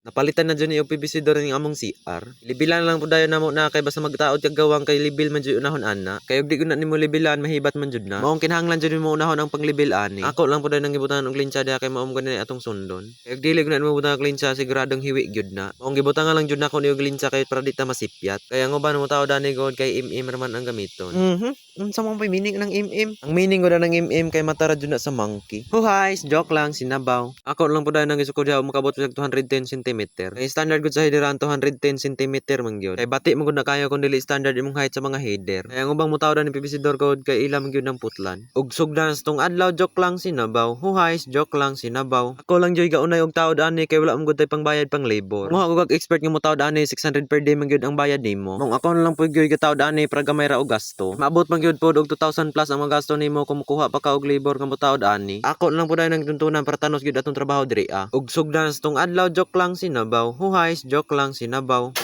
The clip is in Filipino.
Napalitan na dyan ni PVC door ng among CR. Libilan lang po dayon namo na kay basta magtaod kag gawang kay libil man jud unahon ana. Kay og di ko na nimo libilan mahibat man jud na. Maong kinahanglan jud mo unahon ang panglibil ani. Ako lang po dayon nang gibutangan og linsya diha kay maom ko na atong sundon. Kay og dili ko na nimo butang og linsya siguradong hiwi gyud na. Maong gibutangan lang jud nako ni og linsya kay para di ta masipyat. Kaya ang uban mo taod ani god kay im raman ang gamiton. Unsa man pay meaning ng im? Ang meaning ko na ng im kay matara jud na sa monkey. Huhays, joke lang sinabaw. Ako lang po dayon nang isuko diha makabot sa 210 cm. Kay standard gud sa header 210 cm man gyud. Kay bati mo gud na kayo kun dili standard imong height sa mga header. Kaya ang ubang mutaw ni PVC door code kay ilam gyud ng putlan. Ug sugdan sa tong adlaw joke lang sinabaw. Huhays, joke lang sinabaw. Ako lang joy gaunay og taod ani kay wala mo gud tay pangbayad pang labor. Mo ako kag expert nga mo taod ani 600 per day man gyud ang bayad nimo. Mong ako lang po gyud gataod ani para gamay ra og gasto. Maabot man gyud pod og 2,000 plus ang mga gasto nimo kung mukuha pa ka og labor nga mo taod ani. Ako lang po dayon nang tuntunan para tanos gyud atong trabaho diri. Ug sugdan sa tong adlaw joke lang sinabaw. Huhays, joke lang sinabaw.